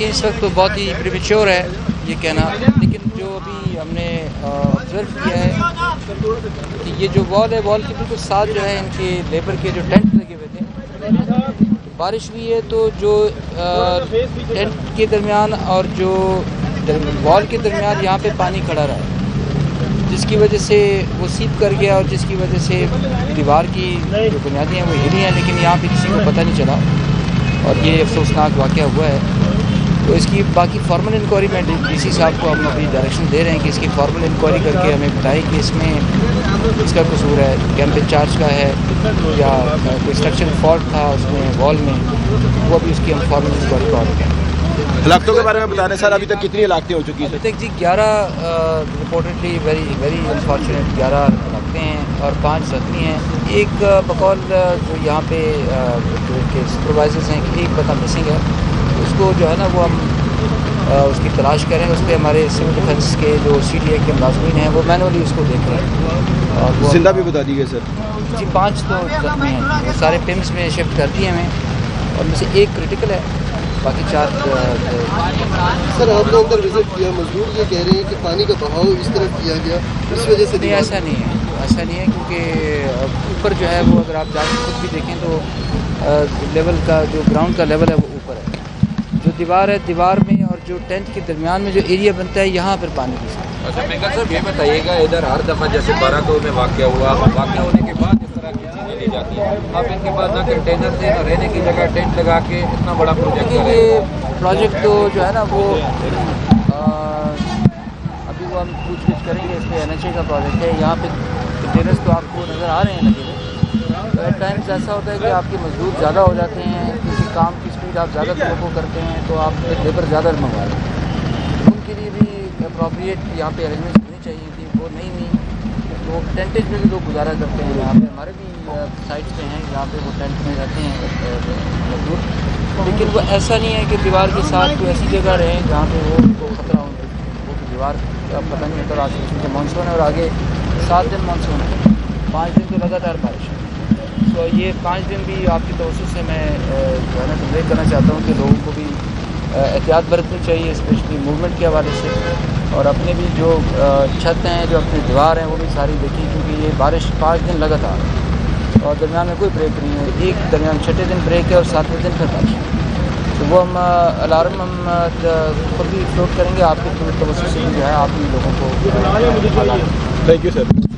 देखिए इस वक्त तो बहुत ही प्रीमेच्योर है ये कहना, लेकिन जो अभी हमने ऑब्ज़र्व किया है कि ये जो वॉल है, वॉल के बिल्कुल साथ जो है इनके लेबर के जो टेंट लगे हुए थे, बारिश हुई है तो जो टेंट के दरमियान और जो वॉल के दरमियान यहाँ पे पानी खड़ा रहा है, जिसकी वजह से वो सीप कर गया और जिसकी वजह से दीवार की जो बुनियादी हैं वो हिली हैं, लेकिन यहाँ पे किसी को पता नहीं चला और ये अफसोसनाक वाक़या हुआ है। तो इसकी बाकी फॉर्मल इंक्वायरी में डीसी साहब को हम अभी डायरेक्शन दे रहे हैं कि इसकी फॉर्मल इंक्वायरी करके हमें बताएं कि इसमें इसका कसूर है, कैंप इंचार्ज का है या कोई स्ट्रक्चरल फॉल्ट था उसमें वॉल में, वो अभी उसकी हम फॉर्मल इंक्वायरी कर रहे हैं। हलाकतों के बारे में बता रहे हैं सर, अभी तक कितनी हलाकतें हो चुकी हैं? अभी तक जी 11 रिपोर्टेडली वेरी अनफॉर्चुनेट 11 हलाकतें हैं और 5 जख्मी हैं। एक बकौल जो यहाँ पे के सुपरवाइजर्स हैं कि एक बंदा मिसिंग है, उसको जो है ना वो हम उसकी तलाश कर रहे हैं। उस पर हमारे सिविल डिफेंस के जो CDA के मुलाजमीन हैं वो मैनुअली उसको देख रहे हैं। और वो जिंदा भी बता दीजिए सर जी 5 तो जख्मी हैं, वो सारे पिम्स में शिफ्ट कर दिए हमें और उनमें से एक क्रिटिकल है, बाकी 4 सर आपने अंदर विजिट किया, मजदूर ये कह रहे हैं कि पानी का बहाव इस तरफ किया गया, इस वजह से नहीं ऐसा नहीं है, ऐसा नहीं है क्योंकि ऊपर जो है वो अगर आप जाकर खुद भी देखें तो लेवल का जो ग्राउंड का लेवल है वो ऊपर है। जो दीवार है, दीवार में और जो टेंट के दरमियान में जो एरिया बनता है यहाँ पर पानी की सकता है। अच्छा बेंगल साहब ये बताइएगा, इधर हर दफ़ा जैसे 12 में वाक़या हुआ, वाक़या होने के बाद इस तरह की चीज़ें ली जाती हैं, अब इनके बाद ना कंटेनर थे ना रहने की जगह, टेंट लगा के इतना बड़ा प्रोजेक्ट है। ये प्रोजेक्ट तो जो है ना वो अभी वो हम पूछ करेंगे, इस पर NHA का प्रोजेक्ट है। यहाँ पे कंटेनर्स तो आपको नज़र आ रहे हैं लगे हुए। तो एट टाइम्स ऐसा होता है कि आपके मजदूर ज़्यादा हो जाते हैं, किसी काम की स्पीड आप ज़्यादा लोगों को करते हैं तो आप लेबर ज़्यादा मंगवा रहे हैं, उनके लिए भी अप्रोप्रिएट यहाँ पे अरेंजमेंट होनी चाहिए थी, वो नहीं हुई। तो टेंटेज में भी लोग गुजारा करते हैं, यहाँ पे हमारे भी साइट्स पे हैं जहाँ पे वो टेंट में रहते हैं मजदूर, लेकिन वो ऐसा नहीं है कि दीवार के साथ कोई ऐसी जगह रहें जहाँ पे वो ख़तरा हो। वो दीवार का पता नहीं होता, आज मानसून है और आगे 7 दिन मानसून है, 5 दिन तो लगातार बारिश है। तो ये 5 दिन भी आपकी तवज्जो से मैं जो है ना कन्वे करना चाहता हूँ कि लोगों को भी एहतियात बरतनी चाहिए, स्पेशली मूवमेंट के हवाले से, और अपने भी जो छत हैं, जो अपनी दीवार हैं वो भी सारी देखी, क्योंकि ये बारिश 5 दिन लगातार और दरमियान में कोई ब्रेक नहीं है। एक दरमियान 6ठे दिन ब्रेक है और 7वें दिन फिर बारिश है। तो वो हम अलार्म हम खुद भी फ्लोट करेंगे आपके तवज्जो से, जो है आप भी लोगों को। Thank you sir.